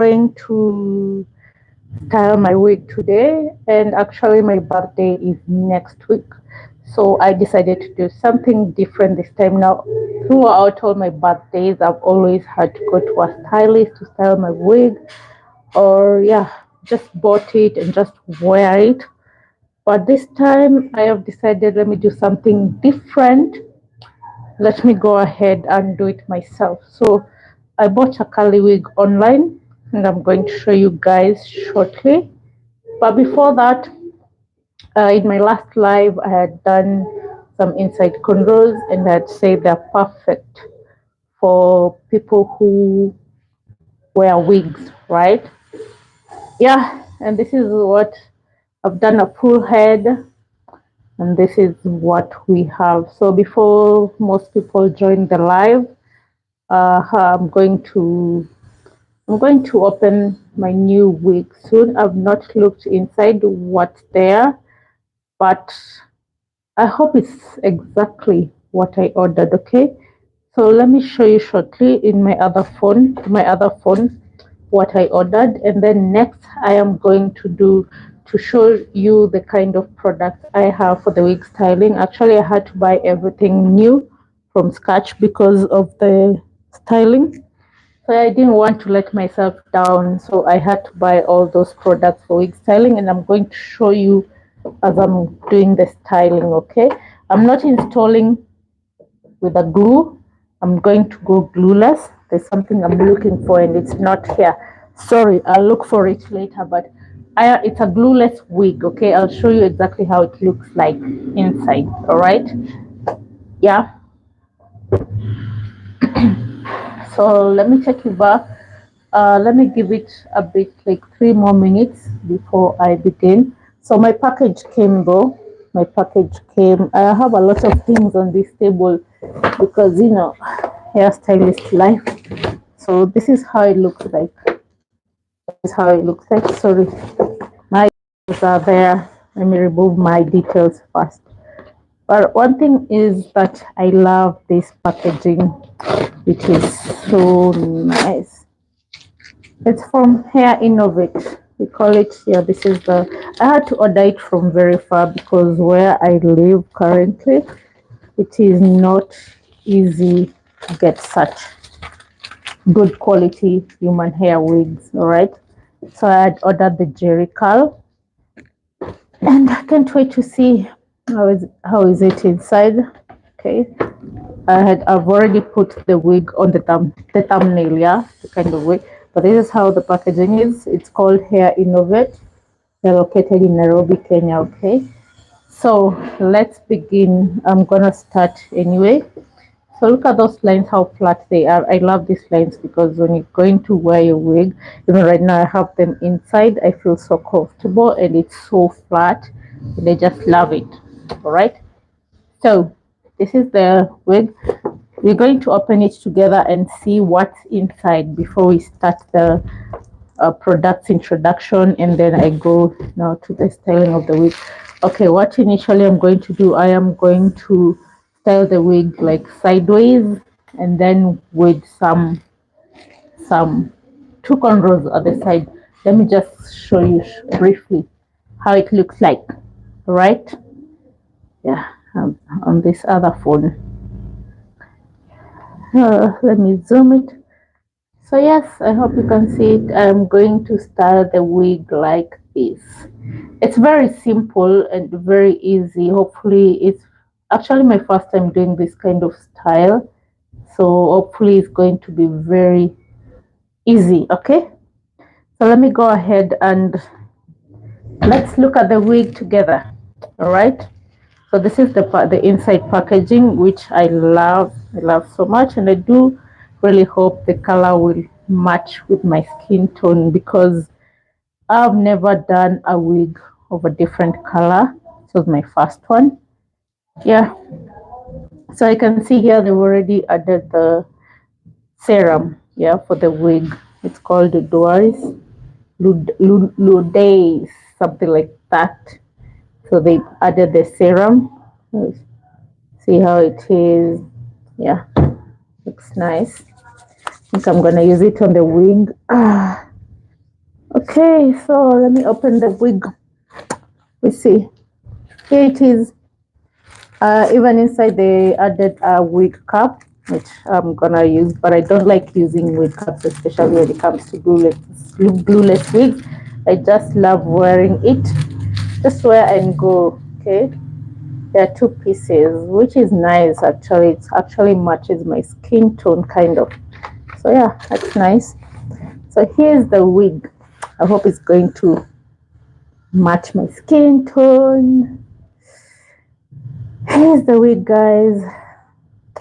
going to style my wig today, and actually my birthday is next week. So I decided to do something different this time. Now, throughout all my birthdays, I've always had to go to a stylist to style my wig, or yeah, just bought it and just wear it. But this time I have decided, let me do something different. Let me go ahead and do it myself. So I bought a curly wig online, and I'm going to show you guys shortly. But before that, in my last live, I had done some inside cornrows, and I'd say they're perfect for people who wear wigs, right? Yeah, and this is what I've done, a full head, and this is what we have. So before most people join the live, uh, I'm going to I'm going to open my new wig soon. I've not looked inside what's there, but I hope it's exactly what I ordered. Okay, so let me show you shortly in my other phone, what I ordered, and then next I am going to show you the kind of products I have for the wig styling. Actually, I had to buy everything new from scratch because of the styling. So I didn't want to let myself down, so I had to buy all those products for wig styling, and I'm going to show you as I'm doing the styling. Okay, I'm not installing with a glue. I'm going to go glueless. There's something I'm looking for, and it's not here. Sorry, I'll look for it later. But it's a glueless wig. Okay, I'll show you exactly how it looks like inside. All right. Yeah. So let me take you back. Let me give it a bit, like 3 more minutes before I begin. So my package came though. My package came. I have a lot of things on this table because hairstylist life. So this is how it looks like. This is how it looks like. Sorry, my details are there. Let me remove my details first. But one thing is that I love this packaging. It is so nice. It's from Hair Innovate. We call it here. This is the. I had to order it from very far because where I live currently, it is not easy to get such good quality human hair wigs. All right. So I had ordered the Jerry Curl, and I can't wait to see how is it inside. Okay. I've already put the wig on the thumbnail, yeah, the kind of wig. But this is how the packaging is. It's called Hair Innovate. They're located in Nairobi, Kenya. Okay, so let's begin. I'm gonna start anyway. So look at those lines, how flat they are. I love these lines because when you're going to wear your wig, right now I have them inside. I feel so comfortable and it's so flat. And I just love it. All right. So this is the wig. We're going to open it together and see what's inside before we start the products introduction, and then I go now to the styling of the wig. Okay, what initially I'm going to do, I am going to style the wig like sideways, and then with some two cornrows at the side. Let me just show you briefly how it looks like, right? Yeah, on this other phone. Let me zoom it. So yes, I hope you can see it. I'm going to style the wig like this. It's very simple and very easy. Hopefully it's actually my first time doing this kind of style. So hopefully it's going to be very easy. Okay. So let me go ahead and let's look at the wig together. All right. So this is the inside packaging, which I love so much, and I do really hope the color will match with my skin tone because I've never done a wig of a different color. This was my first one. Yeah. So I can see here they've already added the serum. Yeah, for the wig. It's called the Doris Ludays, something like that. So they added the serum. See how it is. Yeah, looks nice. I think I'm gonna use it on the wig. Okay, so let me open the wig. We see here it is. Even inside they added a wig cap, which I'm gonna use, but I don't like using wig caps, especially when it comes to glueless wigs. I just love wearing it, just wear and go. Okay, there are two pieces, which is nice actually. It actually matches my skin tone kind of. So yeah, that's nice. So here's the wig. I hope it's going to match my skin tone. Here's the wig, guys.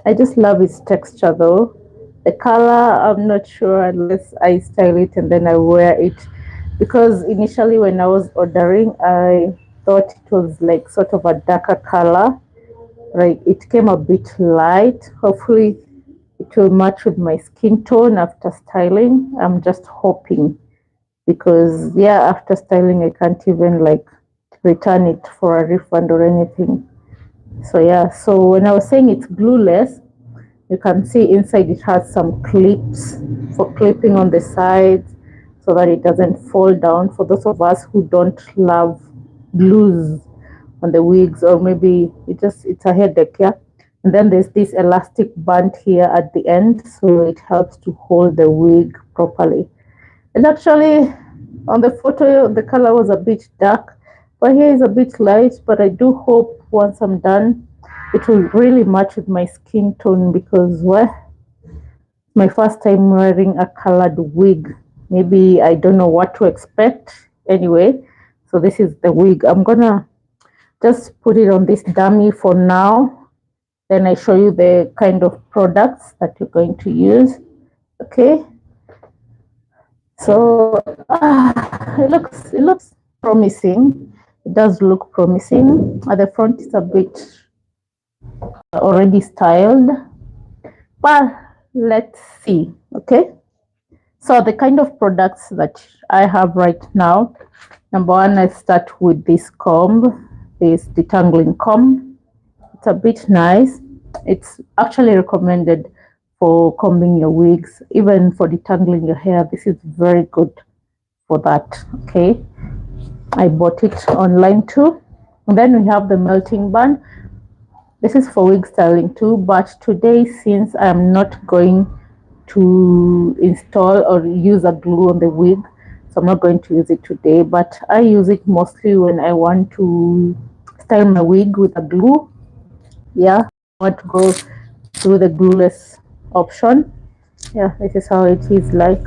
I just love its texture though. The color, I'm not sure unless I style it and then I wear it. Because initially when I was ordering, I thought it was like sort of a darker color. Like it came a bit light. Hopefully it will match with my skin tone after styling. I'm just hoping. Because yeah, after styling I can't even like return it for a refund or anything. So yeah, so when I was saying it's glueless, you can see inside it has some clips for clipping on the sides so that it doesn't fall down. For those of us who don't love glues on the wigs, or maybe it's a headache, yeah. And then there's this elastic band here at the end, so it helps to hold the wig properly. And actually, on the photo, the color was a bit dark, but here is a bit light. But I do hope once I'm done, it will really match with my skin tone because, well, my first time wearing a colored wig. Maybe I don't know what to expect. Anyway, so this is the wig. I'm gonna just put it on this dummy for now. Then I show you the kind of products that you're going to use. Okay. So it looks promising. It does look promising. At the front, it's a bit already styled, but let's see. Okay. So the kind of products that I have right now. Number one, I start with this comb, this detangling comb. It's a bit nice. It's actually recommended for combing your wigs, even for detangling your hair. This is very good for that. Okay, I bought it online too. And then we have the melting band. This is for wig styling too, but today, since I'm not going to install or use a glue on the wig, so I'm not going to use it today, but I use it mostly when I want to style my wig with a glue. Yeah, I want to go through the glueless option. Yeah, this is how it is like.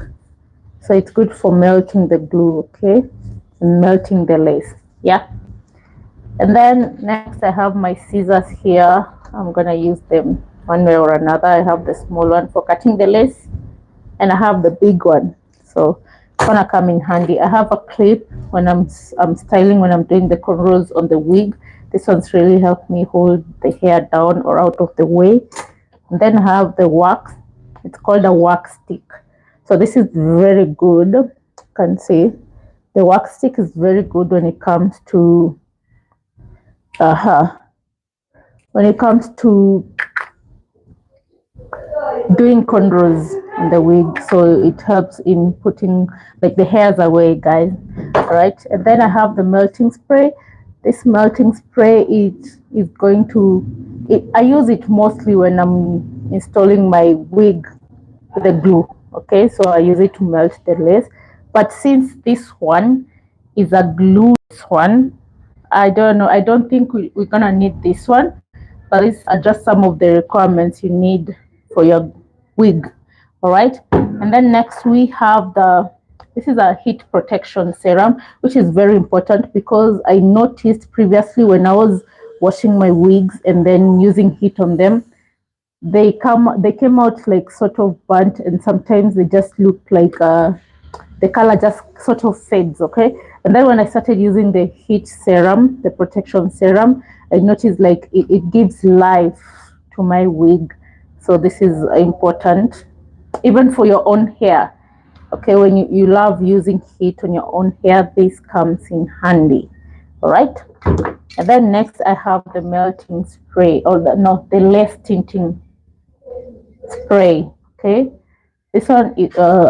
So it's good for melting the glue, okay, and melting the lace. Yeah. And then next I have my scissors here. I'm gonna use them one way or another. I have the small one for cutting the lace, and I have the big one, so it's gonna come in handy. I have a clip when I'm styling, when I'm doing the cornrows on the wig. This one's really helped me hold the hair down or out of the way. And then I have the wax. It's called a wax stick. So this is very good. You can see the wax stick is very good when it comes to when it comes to doing cornrows in the wig, so it helps in putting like the hairs away, guys. All right, and then I have the melting spray. This melting spray is going to I use it mostly when I'm installing my wig with the glue. Okay, so I use it to melt the lace, but since this one is a glueless one, I don't know, I don't think we're gonna need this one, but these are just some of the requirements you need for your wig. All right, and then next we have this is a heat protection serum, which is very important because I noticed previously when I was washing my wigs and then using heat on them, they came out like sort of burnt, and sometimes they just look like the color just sort of fades. Okay, and then when I started using the heat serum, the protection serum, I noticed like it gives life to my wig. So this is important even for your own hair. Okay, when you love using heat on your own hair, this comes in handy. All right, and then next I have the melting spray, or the lace tinting spray. Okay, this one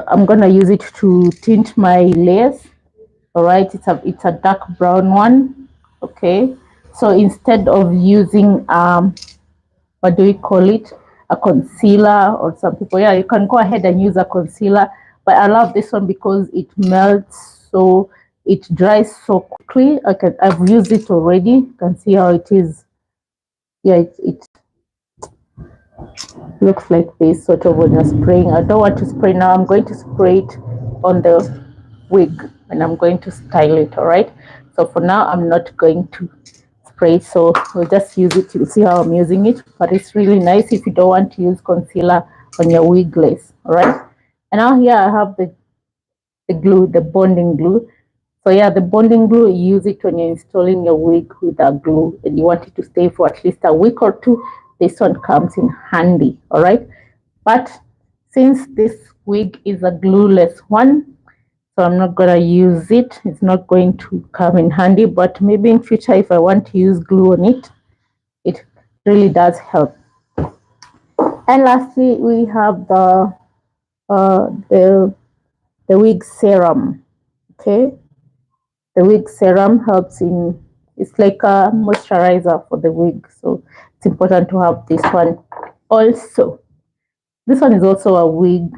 I'm gonna use it to tint my lace. All right, it's a dark brown one. Okay, so instead of using what do we call it, a concealer, or some people, yeah, you can go ahead and use a concealer, but I love this one because it melts, so it dries so quickly. I've used it already. You can see how it is. Yeah, it looks like this sort of when you're spraying. I don't want to spray now. I'm going to spray it on the wig and I'm going to style it. All right, so for now I'm not going to spray, so we'll just use it. You'll see how I'm using it, but it's really nice if you don't want to use concealer on your wig lace. All right, and now here I have the glue, the bonding glue. So yeah, the bonding glue, you use it when you're installing your wig with a glue and you want it to stay for at least a week or two. This one comes in handy. All right, but since this wig is a glueless one, so I'm not gonna use it. It's not going to come in handy, but maybe in future if I want to use glue on it, it really does help. And lastly, we have uh, the the wig serum. Okay, the wig serum helps in, it's like a moisturizer for the wig, so it's important to have this one also. This one is also a wig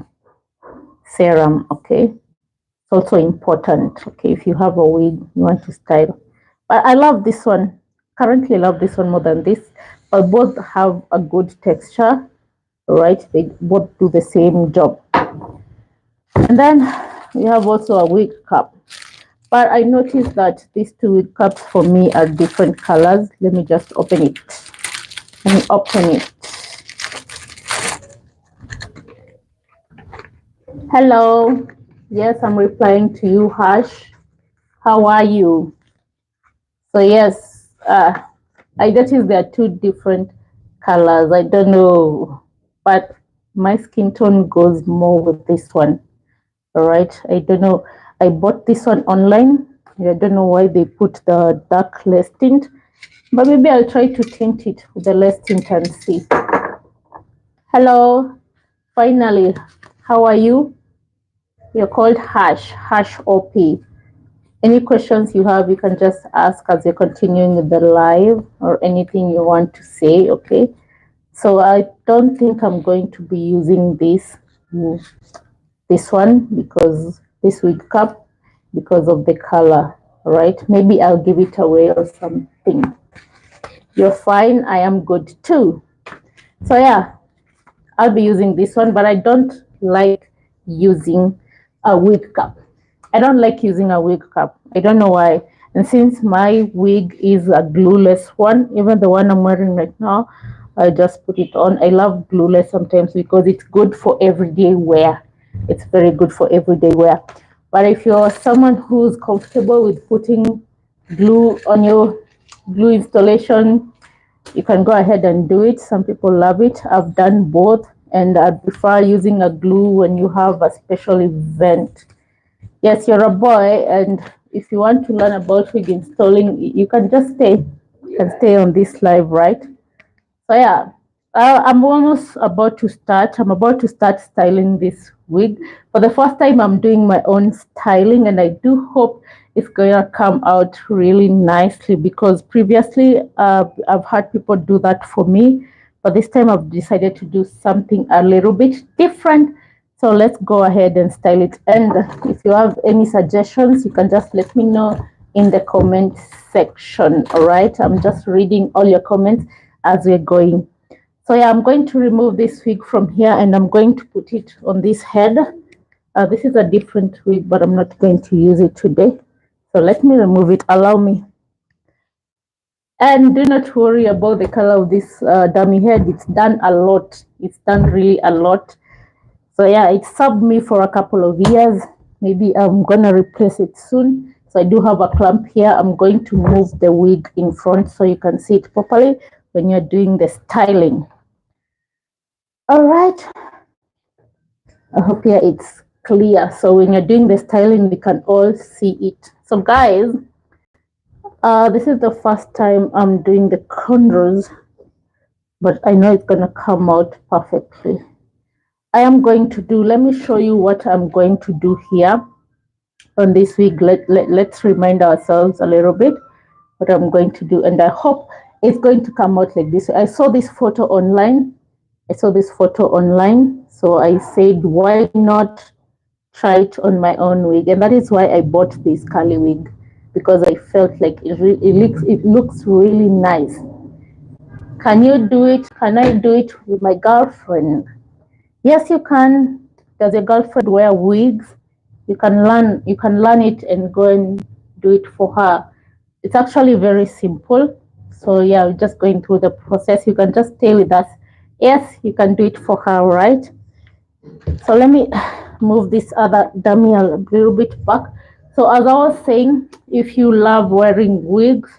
serum. Okay, it's also important. Okay, if you have a wig you want to style, but I love this one. Currently I love this one more than this, but both have a good texture. Right, they both do the same job. And then we have also a wig cap, but I noticed that these two wig caps for me are different colors. Let me just open it. Let me open it. Hello, yes, I'm replying to you, Hash. How are you? So yes, I noticed there are two different colors. I don't know, but my skin tone goes more with this one. All right, I don't know. I bought this one online. I don't know why they put the dark less tint, but maybe I'll try to tint it with the less tint and see. Hello, finally, how are you? You're called Hash OP. Any questions you have, you can just ask as you're continuing with the live, or anything you want to say. Okay, so I don't think I'm going to be using this one, because this wig cap, because of the color. Right, maybe I'll give it away or something. You're fine, I am good too. So yeah, I'll be using this one, but I don't like using a wig cap. I don't like using a wig cap. I don't know why. And since my wig is a glueless one, even the one I'm wearing right now, I just put it on. I love glueless sometimes because it's good for everyday wear. It's very good for everyday wear. But if you're someone who's comfortable with putting glue on your glue installation, you can go ahead and do it. Some people love it. I've done both, and I prefer using a glue when you have a special event. Yes, you're a boy, and if you want to learn about wig installing, you can just stay. You can stay on this live, right? So yeah, I'm almost about to start. I'm about to start styling this wig. For the first time, I'm doing my own styling, and I do hope it's gonna come out really nicely, because previously I've had people do that for me, but this time I've decided to do something a little bit different. So let's go ahead and style it. And if you have any suggestions, you can just let me know in the comment section. All right, I'm just reading all your comments as we're going. So yeah, I'm going to remove this wig from here and I'm going to put it on this head. This is a different wig, but I'm not going to use it today. So let me remove it. Allow me. And do not worry about the color of this dummy head. It's done a lot. It's done really a lot. So yeah, it served me for a couple of years. Maybe I'm gonna replace it soon. So I do have a clamp here. I'm going to move the wig in front so you can see it properly when you're doing the styling. All right, I hope here it's clear. So when you're doing the styling, we can all see it. So guys, this is the first time I'm doing the cornrows, but I know it's gonna come out perfectly. I am going to do, let me show you what I'm going to do here. on this wig. Let's remind ourselves a little bit what I'm going to do, and I hope it's going to come out like this. I saw this photo online. So I said, why not try it on my own wig? And that is why I bought this curly wig, because I felt like it looks really nice. Can you do it? Can I do it with my girlfriend? Yes, you can. Does your girlfriend wear wigs? You can learn it and go and do it for her. It's actually very simple. So yeah, we're just going through the process. You can just stay with us. Yes, you can do it for her, right? So let me move this other dummy a little bit back. So as I was saying, if you love wearing wigs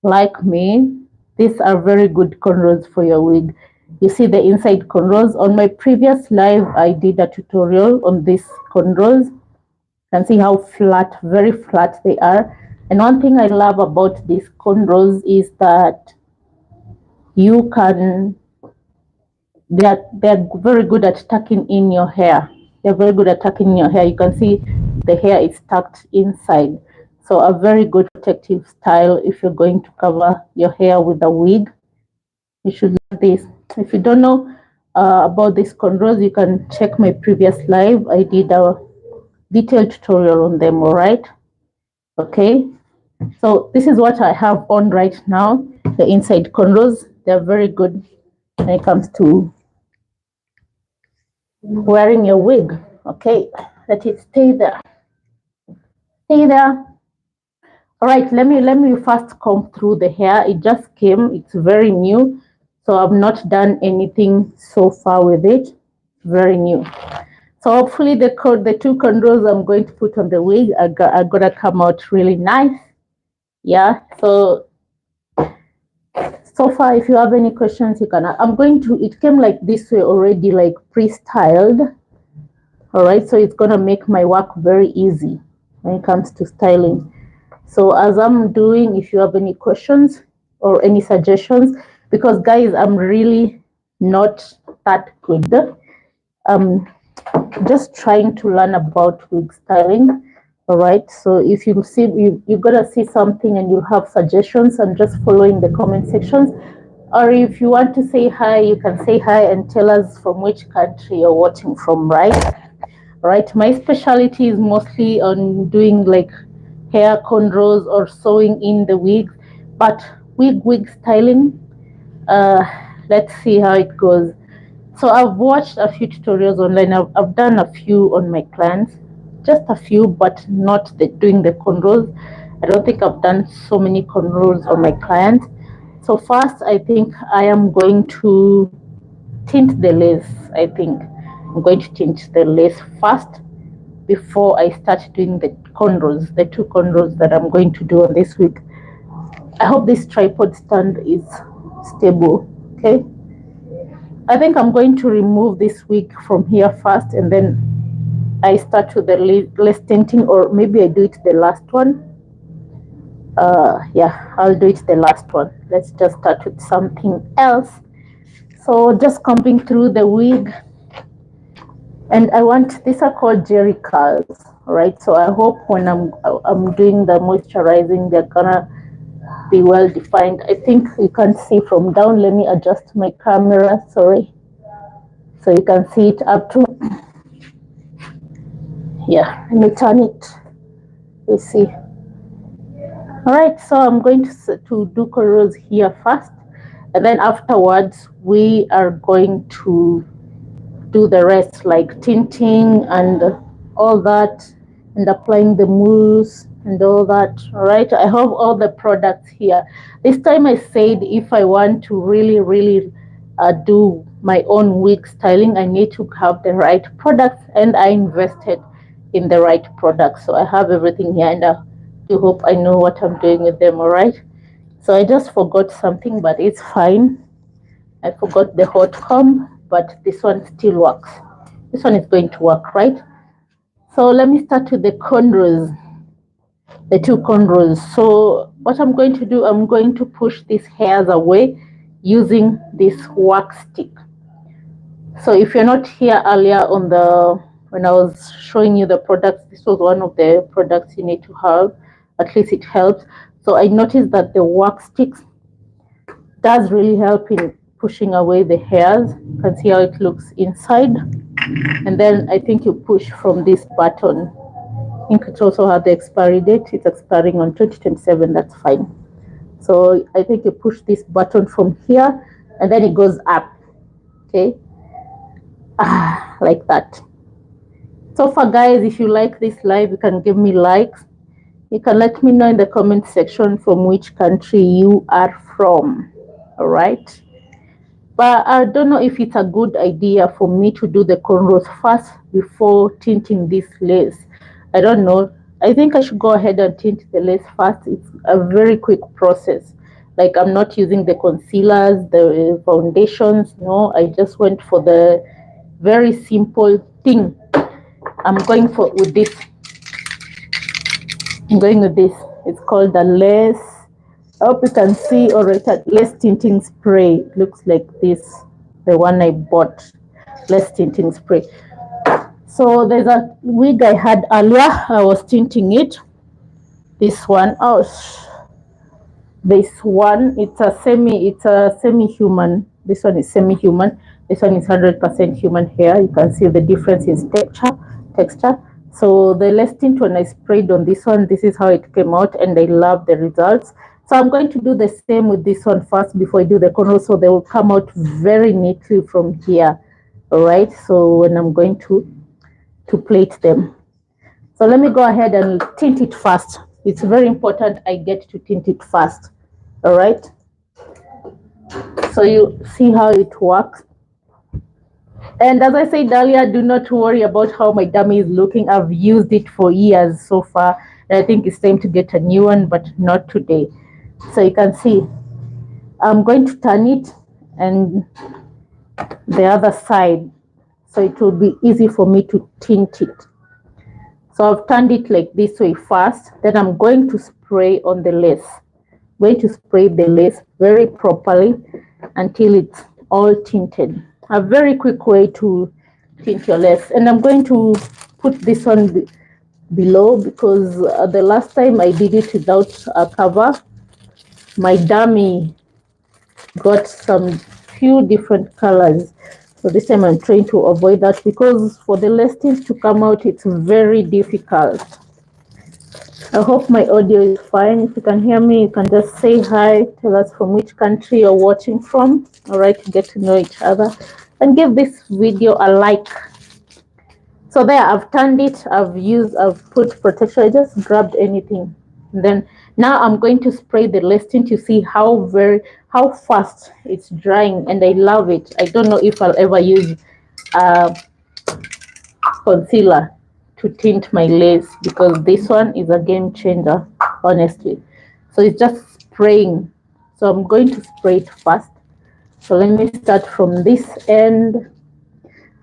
like me, these are very good cornrows for your wig. You see the inside cornrows. On my previous live, I did a tutorial on these cornrows. You can see how flat, very flat they are. And one thing I love about these cornrows is that you can they're very good at tucking in your hair. They're very good at tucking in your hair. You can see the hair is tucked inside. So a very good protective style if you're going to cover your hair with a wig. You should love this. If you don't know about these cornrows, you can check my previous live. I did a detailed tutorial on them, all right? Okay. So this is what I have on right now. The inside cornrows, they're very good when it comes to wearing your wig. Okay, let it stay there. Stay there. All right, let me first comb through the hair. It just came, it's very new, so I've not done anything so far with it. Very new. So hopefully the two cornrows I'm going to put on the wig are gonna come out really nice. Yeah, so far if you have any questions, you can. It came like this way already, like pre-styled. All right, so it's gonna make my work very easy when it comes to styling. So as I'm doing, if you have any questions or any suggestions, because guys, I'm really not that good. I'm just trying to learn about wig styling. All right, so if you see, you're gonna see something and you have suggestions, I'm just following the comment sections. Or if you want to say hi, you can say hi and tell us from which country you're watching from, right? Right, my specialty is mostly on doing like hair cornrows or sewing in the wigs, but wig styling, uh let's see how it goes. So I've watched a few tutorials online. I've done a few on my clients, just a few, but not doing the cornrows. I don't think I've done so many cornrows on my clients. So first, I think I am going to tint the lace. I think I'm going to tint the lace first before I start doing the cornrows, the two cornrows that I'm going to do on this wig. I hope this tripod stand is stable. Okay, I think I'm going to remove this wig from here first, and then I start with the lace tinting, or maybe I do it the last one. Yeah, I'll do it the last one. Let's just start with something else. So just combing through the wig, and I want, these are called jerry curls, right? So I hope when I'm doing the moisturizing, they're gonna be well defined. I think you can see from down. Let me adjust my camera, sorry, so you can see it up to, yeah, let me turn it, you see. All right, so I'm going to do cornrows here first, and then afterwards we are going to do the rest, like tinting and all that, and applying the mousse and all that. All right, I have all the products here. This time I said if I want to really do my own wig styling, I need to have the right products, and I invested in the right products. So I have everything here, and I do hope I know what I'm doing with them. All right, so I just forgot something, but it's fine. I forgot the hot comb, but this one still works. This one is going to work, right? So let me start with the cornrows, the two cornrows. So what I'm going to do, I'm going to push these hairs away using this wax stick. So if you're not here earlier on the when I was showing you the products, this was one of the products you need to have. At least it helps. So I noticed that the wax sticks does really help in pushing away the hairs. You can see how it looks inside. And then I think you push from this button. I think it also has the expiry date. It's expiring on 2027. That's fine. So I think you push this button from here and then it goes up. Okay. Like that. So far, guys, if you like this live, you can give me likes. You can let me know in the comment section from which country you are from. All right. But I don't know if it's a good idea for me to do the cornrows first before tinting this lace. I don't know. I think I should go ahead and tint the lace first. It's a very quick process. Like, I'm not using the concealers, the foundations. No, I just went for the very simple thing. I'm going with this. I'm going with this. It's called the lace. I hope you can see already. Lace tinting spray. It looks like this. The one I bought. Lace tinting spray. So there's a wig I had earlier. I was tinting it. This one. Oh, this one. It's a semi-human. This one is semi-human. This one is 100% human hair. You can see the difference in texture. So the lace tint, when I sprayed on this one, this is how it came out, and I love the results. So I'm going to do the same with this one first before I do the cornrows, so they will come out very neatly from here. All right. So when I'm going to plait them, so let me go ahead and tint it first. It's very important I get to tint it first. All right. So you see how it works. And as I said earlier, do not worry about how my dummy is looking. I've used it for years so far, and I think it's time to get a new one, but not today. So you can see I'm going to turn it and the other side, so it will be easy for me to tint it. So I've turned it like this way first, then I'm going to spray on the lace. I'm going to spray the lace very properly until it's all tinted. A very quick way to tint your lace. And I'm going to put this one below because the last time I did it without a cover, my dummy got some few different colors. So this time I'm trying to avoid that because for the lace tint to come out, it's very difficult. I hope my audio is fine. If you can hear me, you can just say hi, tell us from which country you're watching from. All right, to get to know each other, and give this video a like. So there, I've turned it, I've put protection. I just grabbed anything. And then now I'm going to spray the lace tint to see how fast it's drying, and I love it. I don't know if I'll ever use concealer to tint my lace because this one is a game changer, honestly. So it's just spraying. So I'm going to spray it first. So let me start from this end.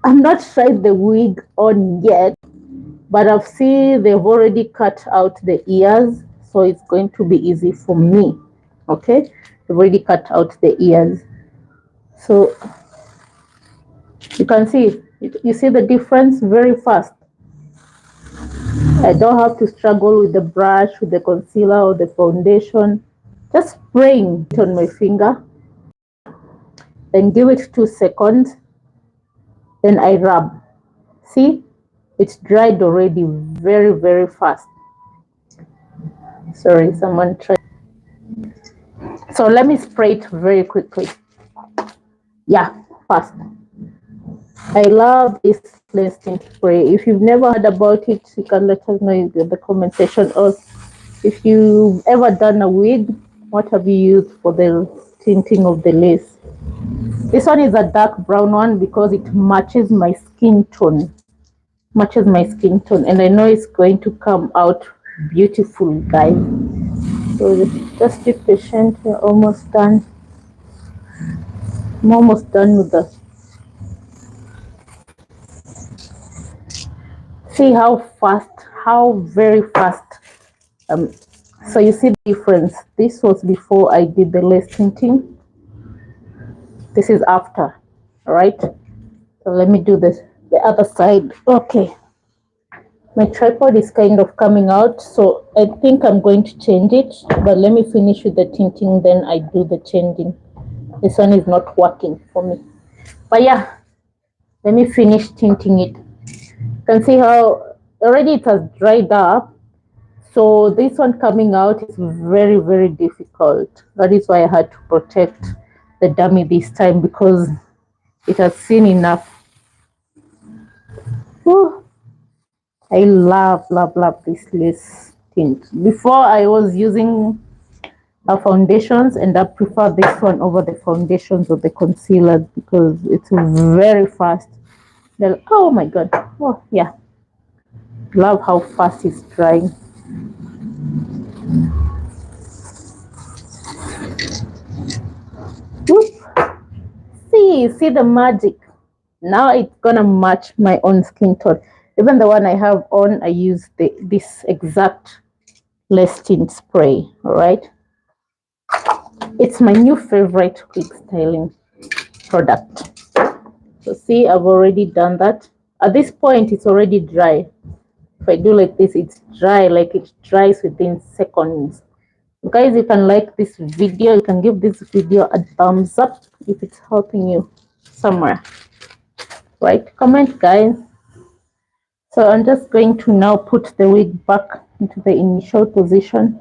I'm not tried the wig on yet, but I've seen they've already cut out the ears, so it's going to be easy for me. Okay, they've already cut out the ears, so you can see you see the difference very fast. I don't have to struggle with the brush, with the concealer or the foundation. Just spraying it on my finger, then give it 2 seconds, then I rub. See, it's dried already very fast. Sorry, someone tried. So let me spray it very quickly. Yeah, fast. I love this lace tint spray. If you've never heard about it, you can let us know in the comment section. Or if you've ever done a wig, what have you used for the tinting of the lace? This one is a dark brown one because it matches my skin tone. And I know it's going to come out beautiful, guys. So just be patient. We're almost done. I'm almost done with this. See how very fast. So you see the difference. This was before I did the lace tinting. This is after. All right. So let me do this the other side. Okay, my tripod is kind of coming out, so I think I'm going to change it, but let me finish with the tinting, then I do the changing. This one is not working for me, but yeah, let me finish tinting it. You can see how already it has dried up. So this one coming out is very, very difficult. That is why I had to protect the dummy this time, because it has seen enough. Whew. I love this lace tint. Before I was using foundations, and I prefer this one over the foundations or the concealers because it's very fast. Oh my god. Oh yeah. Love how fast it's drying. Whoop. See the magic. Now it's gonna match my own skin tone. Even the one I have on, I use this exact lace tint spray. All right, it's my new favorite quick styling product. So see, I've already done that. At this point, it's already dry. If I do like this, it's dry, like it dries within seconds. Guys, you can like this video, you can give this video a thumbs up if it's helping you somewhere, right? Comment, guys. So I'm just going to now put the wig back into the initial position.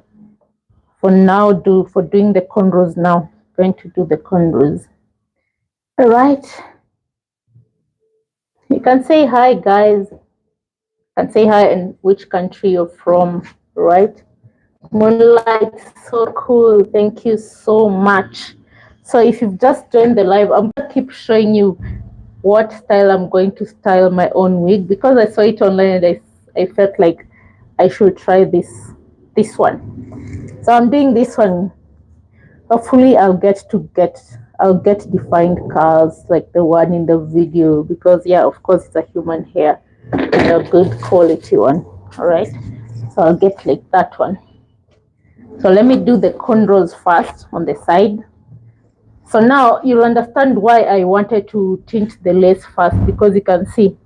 For doing the cornrows now. I'm going to do the cornrows. All right. You can say hi, guys. You can say hi and which country you're from, right? Moonlight, so cool. Thank you so much. So if you've just joined the live, I'm gonna keep showing you what style I'm going to style my own wig, because I saw it online and I felt like I should try this one. So I'm doing this one. Hopefully I'll get defined curls like the one in the video, because yeah, of course it's a human hair and a good quality one. All right, so I'll get like that one. So let me do the cornrows first on the side. So now you'll understand why I wanted to tint the lace first, because you can see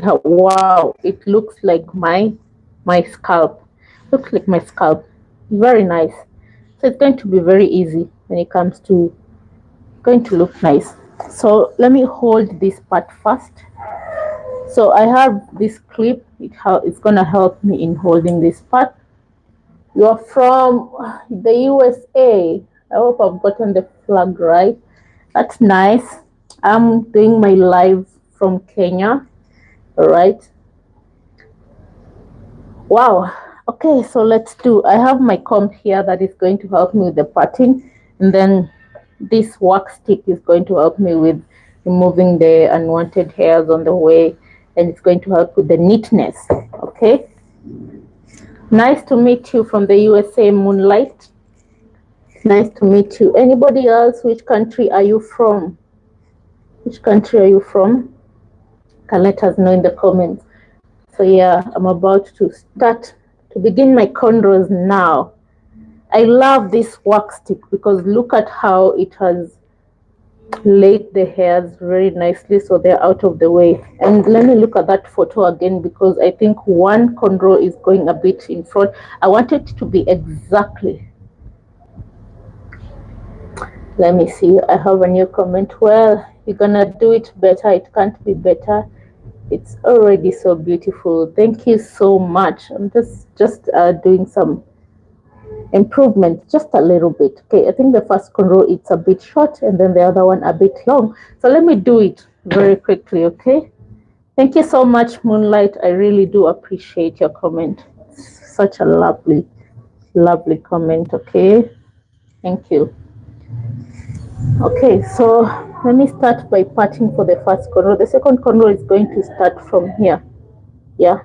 how, wow, it looks like my scalp. Looks like my scalp. Very nice. So it's going to be very easy when it comes to going to look nice. So let me hold this part first. So I have this clip. It's gonna help me in holding this part. You're from the USA. I hope I've gotten the flag right. That's nice. I'm doing my live from Kenya. All right. Wow. Okay, so let's do. I have my comb here that is going to help me with the parting, and then this wax stick is going to help me with removing the unwanted hairs on the way, and it's going to help with the neatness. Okay. Nice to meet you from the USA, Moonlight. Nice to meet you. Anybody else? Which country are you from? Which country are you from? Can let us know in the comments. So yeah, I'm about to start to begin my cornrows now. I love this wax stick because look at how it has laid the hairs very nicely, so they're out of the way. And let me look at that photo again, because I think one cornrow is going a bit in front. I want it to be exactly. Let me see. I have a new comment. Well, you're gonna do it better. It can't be better. It's already so beautiful. Thank you so much. I'm just doing some improvement, just a little bit. Okay, I think the first cornrow it's a bit short, and then the other one a bit long. So let me do it very quickly. Okay. Thank you so much, Moonlight. I really do appreciate your comment. Such a lovely comment. Okay. Thank you. Okay, so let me start by parting for the first cornrow. The second cornrow is going to start from here. Yeah.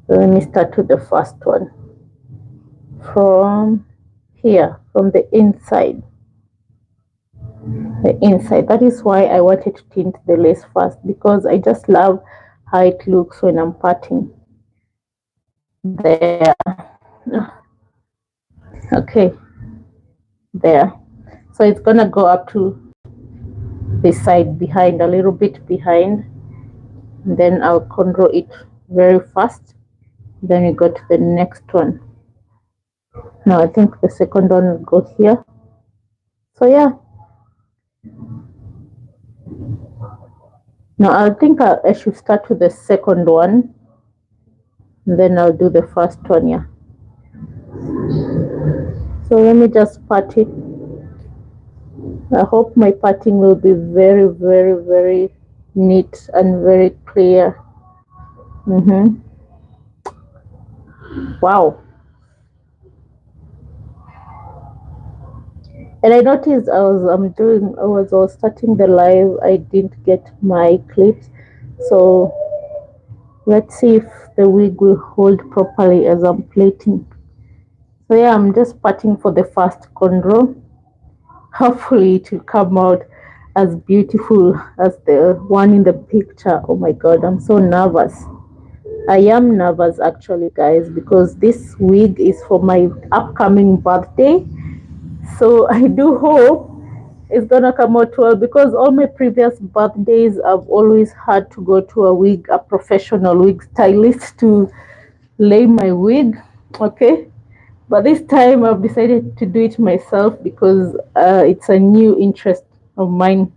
So let me start with the first one. From here, from the inside. The inside. That is why I wanted to tint the lace first, because I just love how it looks when I'm parting. There. Okay. There. So it's gonna go up to the side behind, a little bit behind. Then I'll cornrow it very fast. Then we go to the next one. No, I think the second one will go here. So yeah, no, I think I should start with the second one, and then I'll do the first one. Yeah. So let me just pat it. I hope my patting will be very, very, very neat and very clear. Wow. And I noticed I was starting the live, I didn't get my clips. So let's see if the wig will hold properly as I'm plating. So yeah, I'm just patting for the first cornrow. Hopefully it will come out as beautiful as the one in the picture. Oh my god, I'm so nervous. I am nervous actually, guys, because this wig is for my upcoming birthday. So I do hope it's gonna come out well, because all my previous birthdays I've always had to go to a professional wig stylist to lay my wig. Okay, but this time I've decided to do it myself because it's a new interest of mine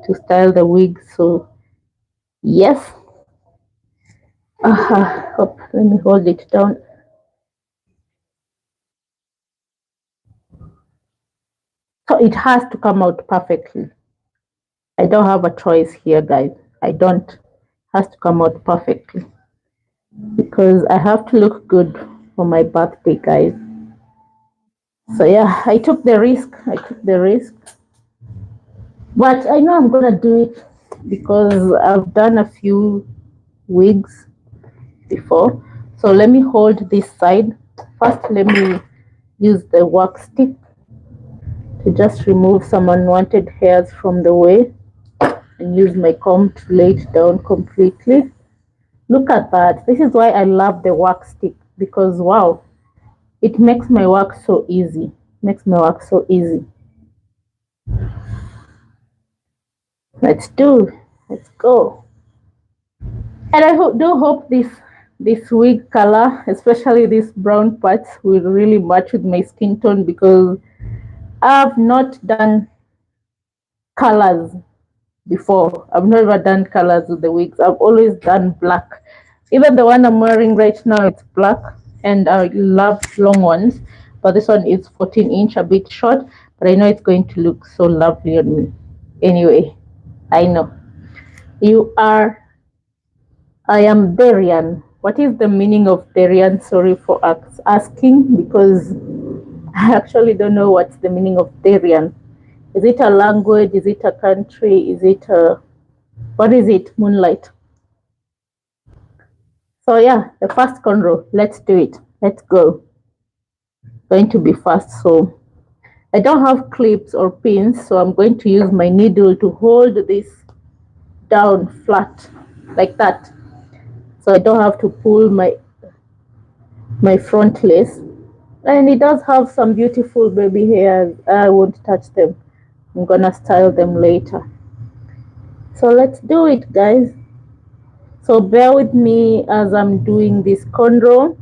to style the wig. So yes, let me hold it down. So it has to come out perfectly. I don't have a choice here, guys. I don't. It has to come out perfectly because I have to look good for my birthday, guys. So yeah, I took the risk. But I know I'm gonna do it because I've done a few wigs before. So let me hold this side. First, let me use the wax stick to just remove some unwanted hairs from the way and use my comb to lay it down completely. Look at that. This is why I love the wax stick, because wow, it makes my work so easy. Makes my work so easy. Let's do. Let's go. And I do hope this wig color, especially these brown parts, will really match with my skin tone, because I've not done colors before. I've never done colors with the wigs. I've always done black. Even the one I'm wearing right now, it's black, and I love long ones. But this one is 14-inch, a bit short, but I know it's going to look so lovely on me. Anyway, I know. You are, I am Darian. What is the meaning of Darian? Sorry for asking, because I actually don't know what's the meaning of Darian. Is it a language? Is it a country? Is it a, what is it? Moonlight. So yeah, the first cornrow. Let's do it. Let's go. Going to be fast. So I don't have clips or pins, so I'm going to use my needle to hold this down flat like that, so I don't have to pull my front lace. And it does have some beautiful baby hairs. I won't touch them. I'm gonna style them later. So let's do it, guys. So bear with me as I'm doing this cornrow.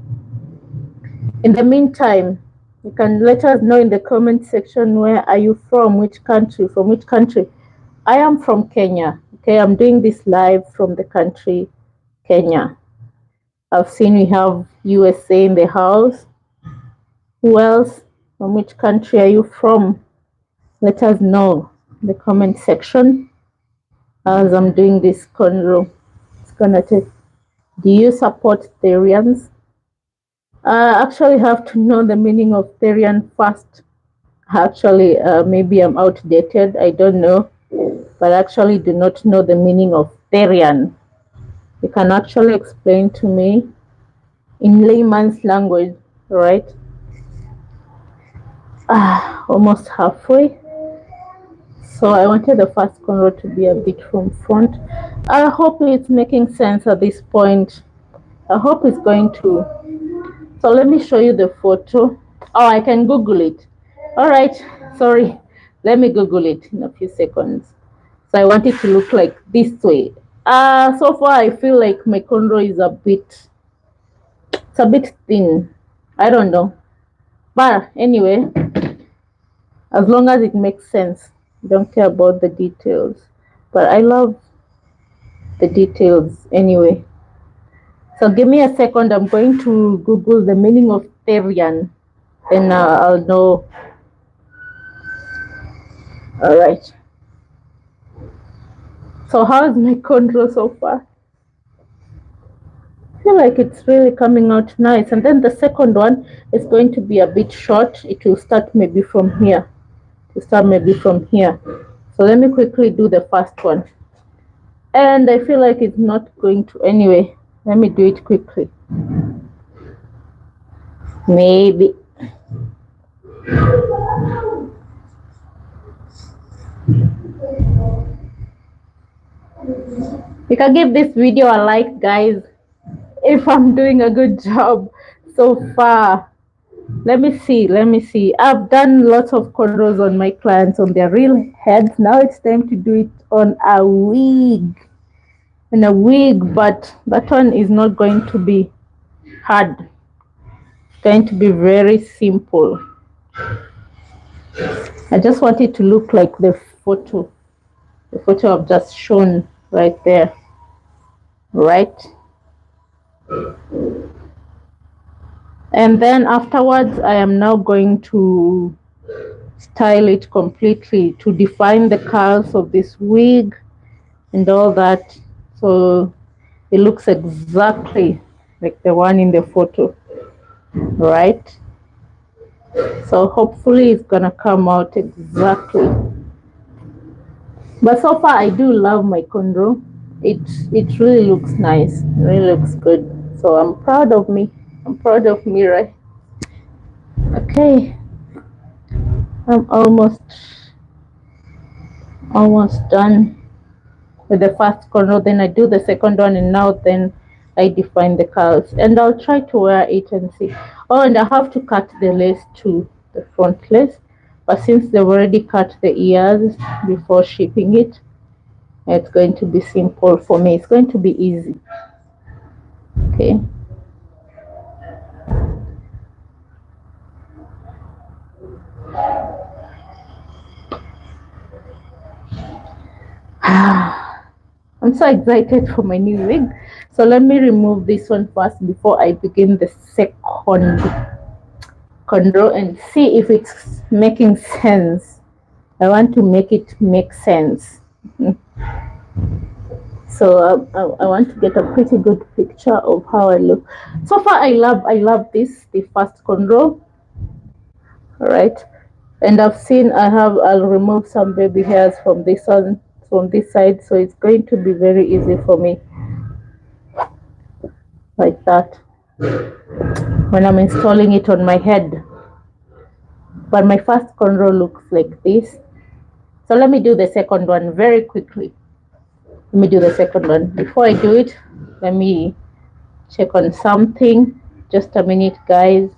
In the meantime, you can let us know in the comment section, where are you from, which country, from which country. I am from Kenya. Okay, I'm doing this live from the country Kenya. I've seen we have USA in the house. Who else? From which country are you from? Let us know in the comment section as I'm doing this cornrow. It's gonna take. Do you support Therians? I actually have to know the meaning of Therian first. Actually, maybe I'm outdated. I don't know, but I actually do not know the meaning of Therian. You can actually explain to me in layman's language, right? Almost halfway. So I wanted the first cornrow to be a bit from front. I hope it's making sense at this point. I hope it's going to. So let me show you the photo. Oh, I can Google it. All right, sorry. Let me Google it in a few seconds. So I want it to look like this way. So far I feel like my cornrow is it's a bit thin. I don't know. But anyway, as long as it makes sense, I don't care about the details. But I love the details anyway. So give me a second. I'm going to Google the meaning of Therian, and I'll know. All right. So how is my control so far? I feel like it's really coming out nice. And then the second one is going to be a bit short. It will start maybe from here. So let me quickly do the first one. And I feel like it's not going to anyway. Let me do it quickly. Maybe. You can give this video a like, guys, if I'm doing a good job so far. Let me see. I've done lots of cornrows on my clients on their real heads. Now it's time to do it on a wig. But that one is not going to be hard. It's going to be very simple. I just want it to look like the photo I've just shown right there. Right? And then afterwards, I am now going to style it completely to define the curls of this wig and all that, so it looks exactly like the one in the photo, right? So hopefully it's gonna come out exactly. But so far I do love my cornrow. It really looks nice, it really looks good. So I'm proud of me. Right? Okay, I'm almost done with the first corner. Then I do the second one, and now then I define the curls, and I'll try to wear it and see. Oh, and I have to cut the lace too, the front lace, but since they've already cut the ears before shipping it, it's going to be simple for me. It's going to be easy. Okay. I'm so excited for my new wig. So let me remove this one first before I begin the second cornrow and see if it's making sense. I want to make it make sense. So I want to get a pretty good picture of how I look. So far I love the first cornrow. All right. And I'll remove some baby hairs from this side, so it's going to be very easy for me, like that, when I'm installing it on my head. But my first cornrow looks like this. So let me do the second one very quickly. Let me do the second one. Before I do it, let me check on something. Just a minute, guys.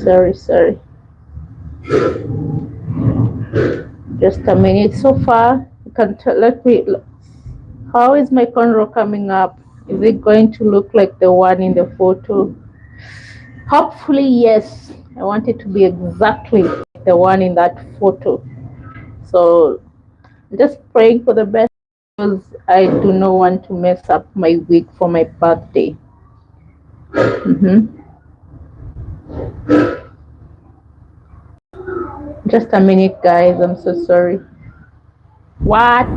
Sorry. Just a minute. So far, you can let me. How is my cornrow coming up? Is it going to look like the one in the photo? Hopefully, yes. I want it to be exactly like the one in that photo. So, I'm just praying for the best, because I do not want to mess up my wig for my birthday. Just a minute, guys. I'm so sorry. What?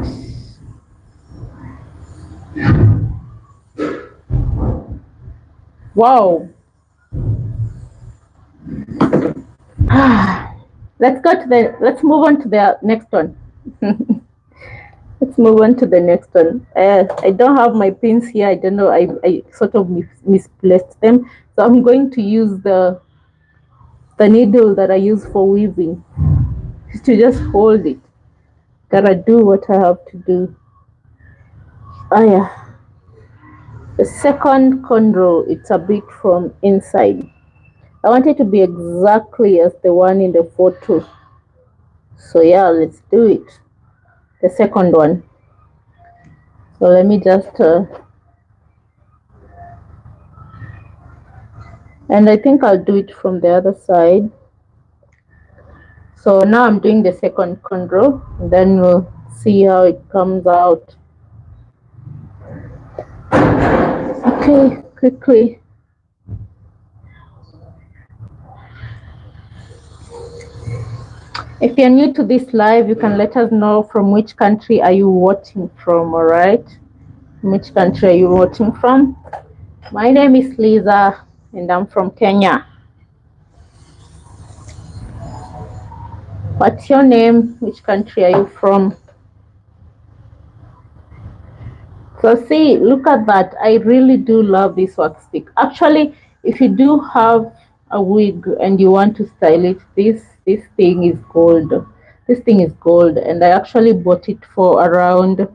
Wow. Let's move on to the next one. Let's move on to the next one. I don't have my pins here. I don't know. I sort of misplaced them. So I'm going to use the needle that I use for weaving to just hold it. Gotta do what I have to do. Oh yeah. The second cornrow, it's a bit from inside. I want it to be exactly as the one in the photo. So yeah, let's do it. the second one. So let me just and I think I'll do it from the other side. So now I'm doing the second cornrow, and then we'll see how it comes out. Okay, quickly. If you're new to this live, you can let us know from which country are you watching from, all right? From which country are you watching from? My name is Lisa, and I'm from Kenya. What's your name? Which country are you from? So see, look at that. I really do love this wax stick. Actually, if you do have a wig and you want to style it, this thing is gold. This thing is gold, and I actually bought it for around,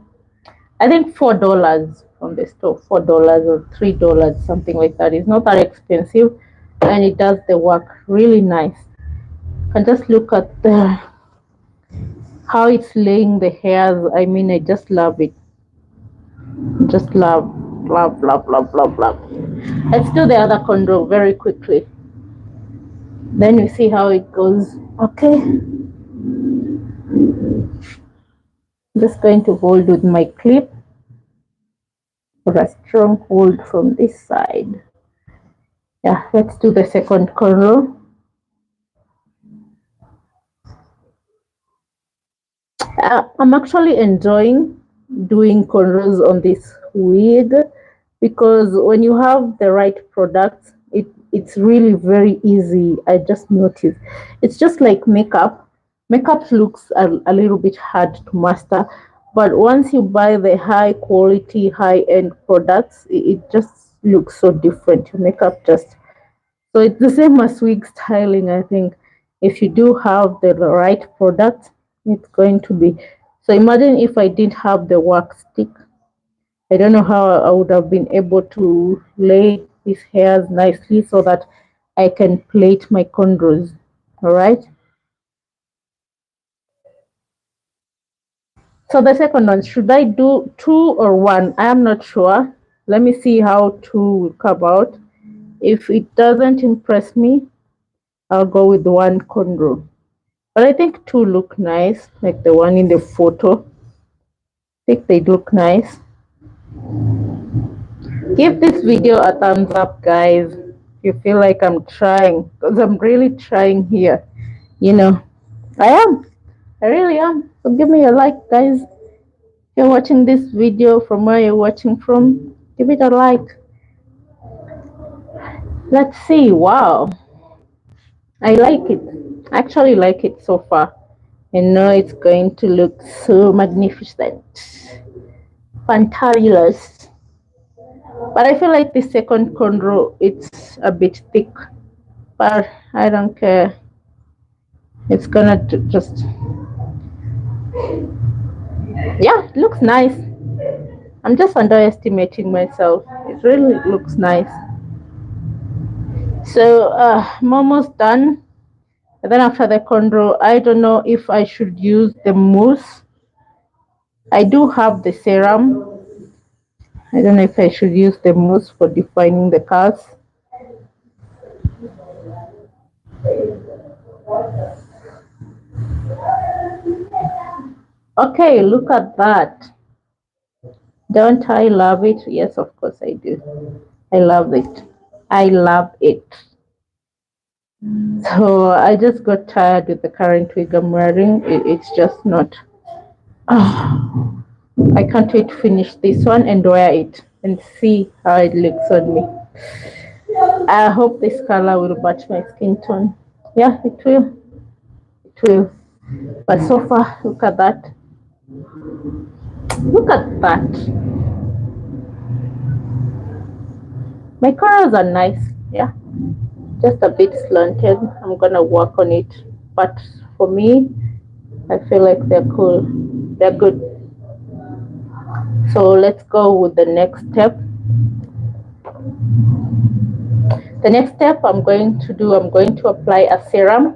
I think $4 from the store, $4 or $3, something like that. It's not that expensive, and it does the work really nice. You can just look at the how it's laying the hairs. I mean, I just love it. Just love, love, love, love, love, love. Let's do the other cornrow very quickly. Then you see how it goes. Okay. Just going to hold with my clip for a strong hold from this side. Yeah, let's do the second cornrow. I'm actually enjoying doing cornrows on this wig because when you have the right products, it's really very easy. I just noticed it's just like makeup. Makeup looks a little bit hard to master, but once you buy the high quality, high end products, it just looks so different. Your makeup just, so it's the same as wig styling. I think if you do have the right product, it's going to be. So imagine if I didn't have the wax stick. I don't know how I would have been able to lay these hairs nicely so that I can plait my cornrows. All right. So the second one, should I do two or one? I am not sure. Let me see how two will come out. If it doesn't impress me, I'll go with one cornrow. But I think two look nice, like the one in the photo. I think they look nice. Give this video a thumbs up, guys. If you feel like I'm trying, because I'm really trying here. You know, I am. I really am. So give me a like, guys. If you're watching this video from where you're watching from, give it a like. Let's see. Wow. I like it. I actually like it so far. I know it's going to look so magnificent. Fantabulous. But I feel like the second cornrow, it's a bit thick. But I don't care. It's gonna just, yeah, it looks nice. I'm just underestimating myself. It really looks nice. So I'm almost done. And then after the cornrow, I don't know if I should use the mousse. I do have the serum. I don't know if I should use the mousse for defining the curls. Okay, look at that. Don't I love it? Yes, of course I do. I love it. I love it. So I just got tired with the current wig I'm wearing. It's just not. Oh, I can't wait to finish this one and wear it and see how it looks on me. I hope this color will match my skin tone. Yeah, it will. It will. But so far, look at that. Look at that. My colors are nice. Yeah. Just a bit slanted. I'm gonna work on it. But for me, I feel like they're cool. They're good. So let's go with the next step. The next step I'm going to apply a serum,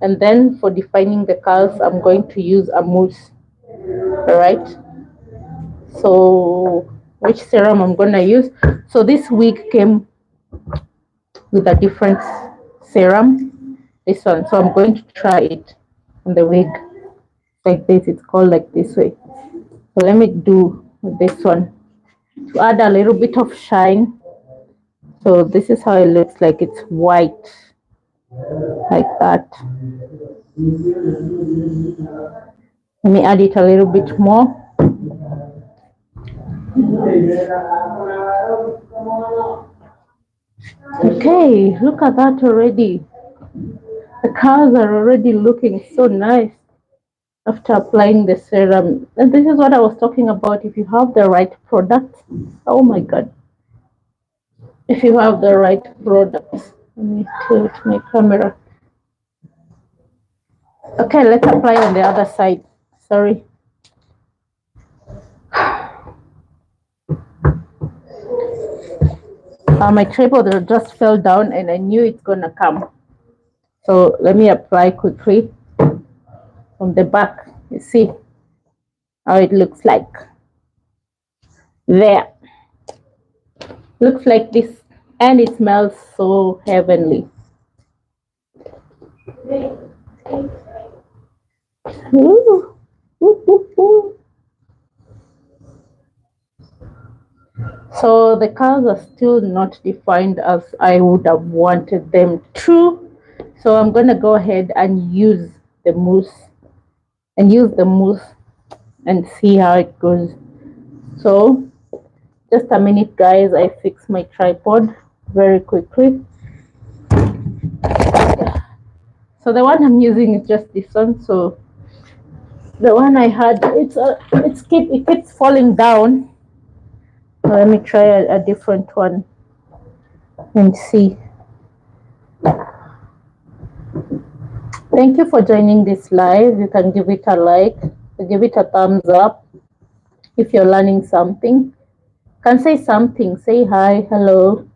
and then for defining the curls, I'm going to use a mousse. All right. So which serum I'm gonna use? So this wig came with a different serum. This one. So I'm going to try it on the wig like this. It's called like this way. So let me do this one to add a little bit of shine. So this is how it looks like. It's white like that. Let me add it a little bit more. Okay, look at that already. The curls are already looking so nice after applying the serum. And this is what I was talking about. If you have the right product, oh my god. If you have the right product. Let me tilt my camera. Okay, let's apply on the other side. Sorry. My tripod just fell down and I knew it's gonna come. So let me apply quickly from the back. You see how it looks like. There. Looks like this, and it smells so heavenly. Ooh. Ooh, ooh, ooh. So the colors are still not defined as I would have wanted them to. So I'm gonna go ahead and use the mousse and see how it goes. So just a minute, guys. I fix my tripod very quickly. So the one I'm using is just this one. So the one I had, it keeps falling down. Let me try a different one and see. Thank you for joining this live. You can give it a like, give it a thumbs up if you're learning something. Can say something, say hi, hello.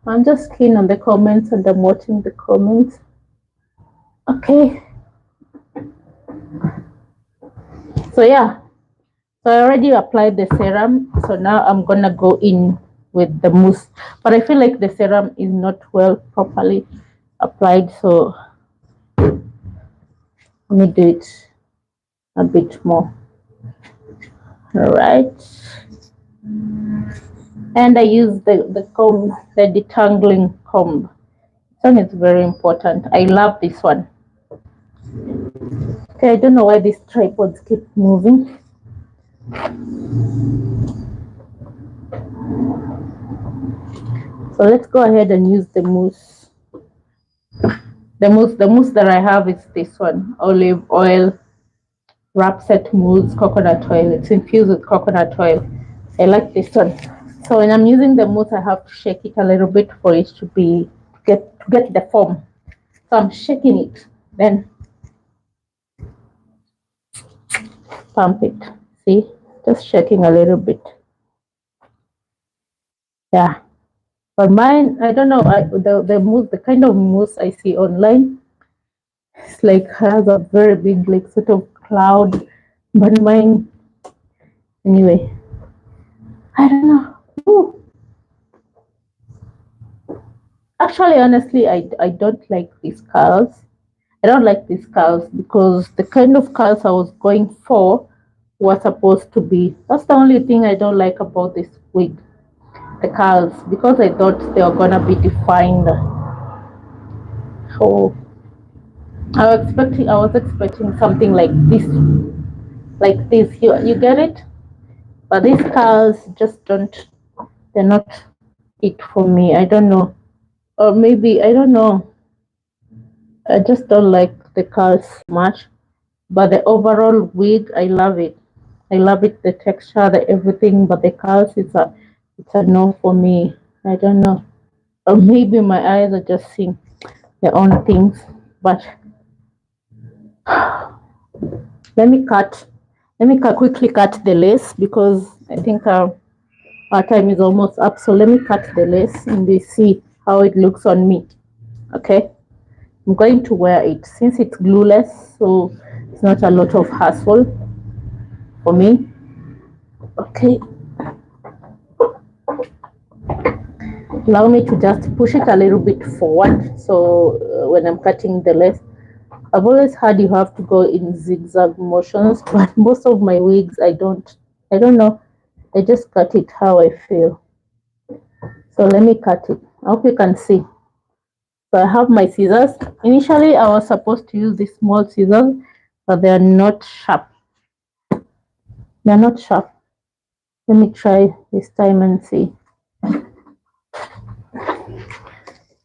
I'm just keen on the comments and I'm watching the comments. Okay. So yeah, so I already applied the serum. So now I'm gonna go in with the mousse. But I feel like the serum is not well properly applied. So let me do it a bit more. All right. And I use the comb, the detangling comb. This one is very important. I love this one. Okay, I don't know why these tripods keep moving. So let's go ahead and use the mousse. The mousse that I have is this one: olive oil, rapeseed mousse, coconut oil. It's infused with coconut oil. I like this one. So when I'm using the mousse, I have to shake it a little bit for it to get the form. So I'm shaking it, then pump it. See, just shaking a little bit. Yeah, but mine, I don't know. The mousse, the kind of mousse I see online, it's like has a very big like sort of cloud, but mine, anyway, I don't know. Ooh. Actually, honestly, I don't like these curls. I don't like these curls because the kind of curls I was going for was supposed to be. That's the only thing I don't like about this wig, the curls, because I thought they were gonna be defined. So I was expecting something like this, You get it? But these curls just don't. They're not it for me. I don't know, or maybe I don't know. I just don't like the curls much. But the overall wig, I love it. I love it, the texture, the everything. But the curls, it's a no for me. I don't know. Or maybe my eyes are just seeing their own things. But let me cut. Quickly cut the lace because I think our time is almost up. So let me cut the lace and we see how it looks on me. Okay. I'm going to wear it since it's glueless, so it's not a lot of hassle. for me. Okay, allow me to just push it a little bit forward. So when I'm cutting the lace, I've always heard you have to go in zigzag motions, but most of my wigs I don't know, I just cut it how I feel. So let me cut it. I hope you can see. So I have my scissors. Initially I was supposed to use these small scissors, but they are not sharp. They're not sharp. Let me try this time and see.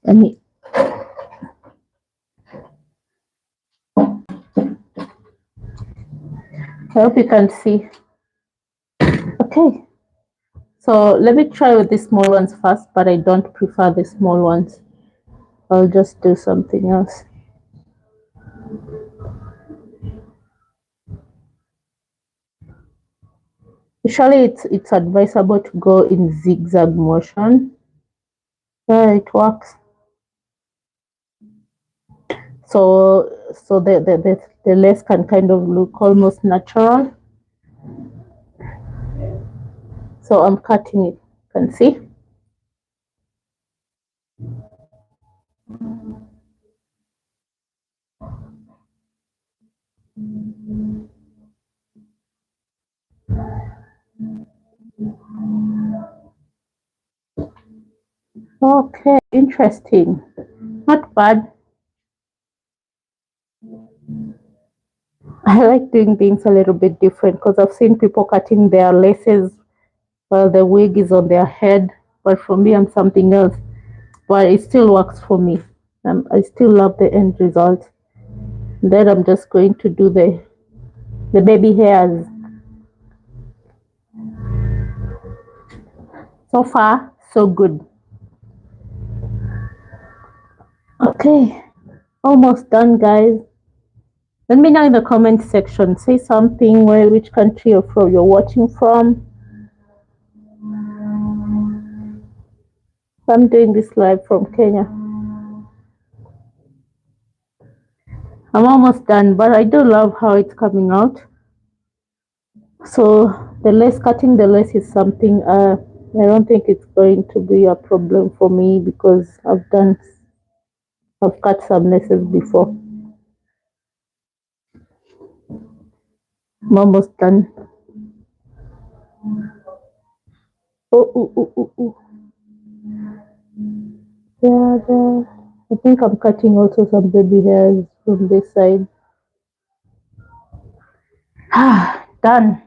Let me I hope you can see. Okay. So let me try with the small ones first, but I don't prefer the small ones. I'll just do something else. Usually it's advisable to go in zigzag motion. Yeah, it works. So the lace can kind of look almost natural. So I'm cutting it. You can see. Okay, interesting. Not bad. I like doing things a little bit different because I've seen people cutting their laces while the wig is on their head. But for me, I'm something else. But it still works for me. I still love the end result. Then I'm just going to do the baby hairs. So far, so good. Okay, almost done, guys. Let me know in the comment section. Say something, which country you're watching from. I'm doing this live from Kenya. I'm almost done, but I do love how it's coming out. So cutting the lace is something I don't think it's going to be a problem for me because I've cut some laces before. I'm almost done. Oh. Yeah. I think I'm cutting also some baby hairs from this side. Done.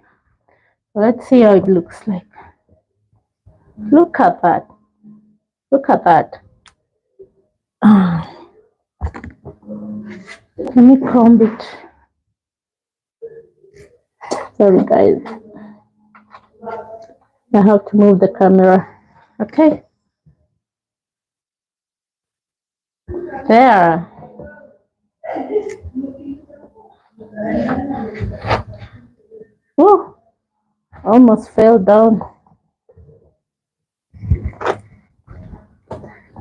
Let's see how it looks like. Look at that. Look at that. Let me comb it. Sorry, guys. I have to move the camera. Okay. There. Woo. Almost fell down.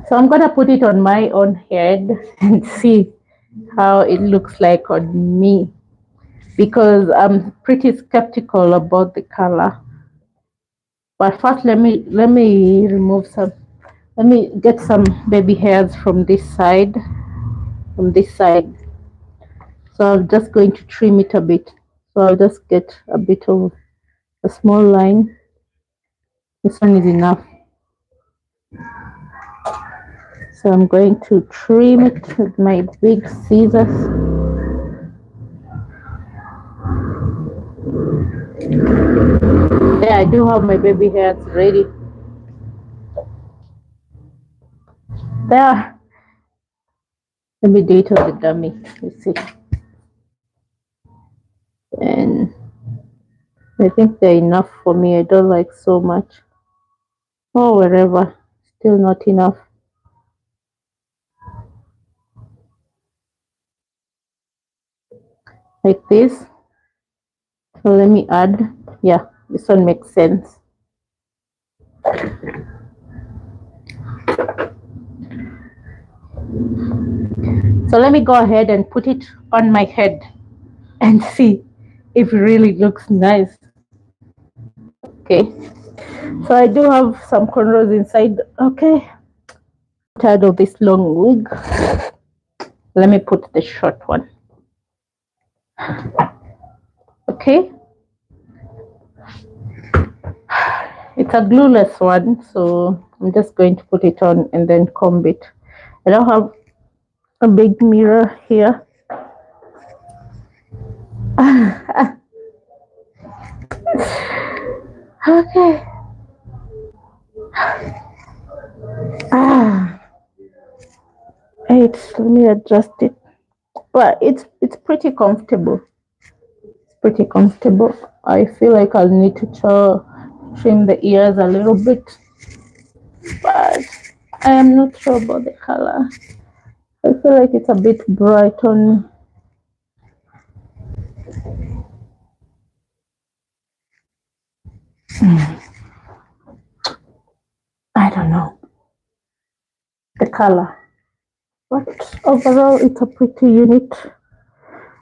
So I'm gonna put it on my own head and see how it looks like on me because I'm pretty skeptical about the color. But first, let me remove some. Let me get some baby hairs from this side. From this side. So I'm just going to trim it a bit. So I'll just get a bit of a small line. This one is enough. So I'm going to trim it with my big scissors. There, I do have my baby hairs ready. There. Let me do it on the dummy. Let's see. And I think they're enough for me. I don't like so much. Oh, wherever. Still not enough. Like this. So let me add. Yeah, this one makes sense. So let me go ahead and put it on my head and see if it really looks nice. Okay, so I do have some cornrows inside. Okay, tired of this long wig. Let me put the short one. Okay, it's a glueless one, so I'm just going to put it on and then comb it. I don't have a big mirror here. Okay. Ah, wait, let me adjust it. But it's pretty comfortable. It's pretty comfortable. I feel like I'll need to trim the ears a little bit, but I am not sure about the color. I feel like it's a bit bright on. I don't know the color, but overall it's a pretty unit.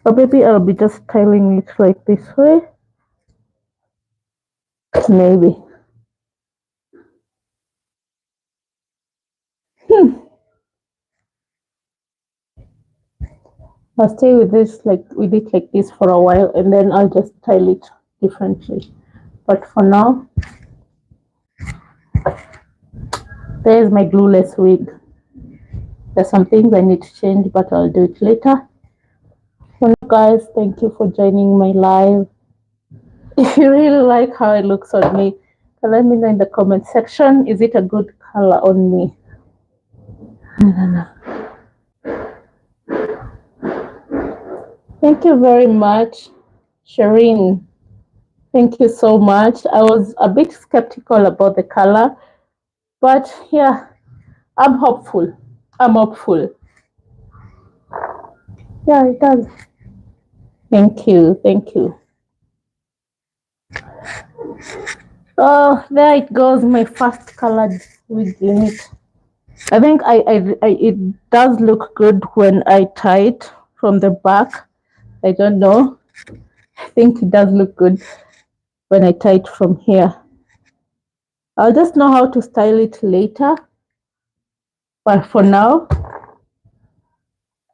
Or maybe I'll be just styling it like this way. Maybe. I'll stay with this with it like this for a while, and then I'll just style it differently. But for now, there's my glueless wig. There's some things I need to change, but I'll do it later. So guys, thank you for joining my live. If you really like how it looks on me, let me know in the comment section. Is it a good color on me? I don't know. Thank you very much, Shireen. Thank you so much. I was a bit skeptical about the color, but yeah, I'm hopeful. I'm hopeful. Yeah, it does. Thank you. Thank you. Oh, there it goes, my first colored wig unit. I think it does look good when I tie it from the back. I don't know. I think it does look good when I tie it from here. I'll just know how to style it later. But for now,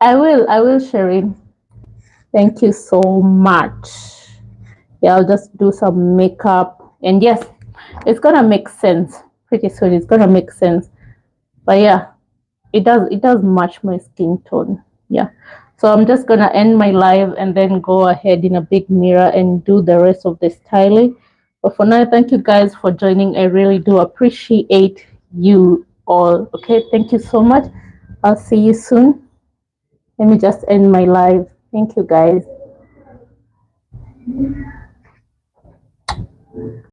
I will, Shireen. Thank you so much. Yeah, I'll just do some makeup. And yes, it's gonna make sense. Pretty soon it's gonna make sense. But yeah, it does match my skin tone. Yeah. So I'm just gonna end my live and then go ahead in a big mirror and do the rest of the styling. But for now, thank you guys for joining. I really do appreciate you all. Okay, thank you so much. I'll see you soon. Let me just end my live. Thank you guys.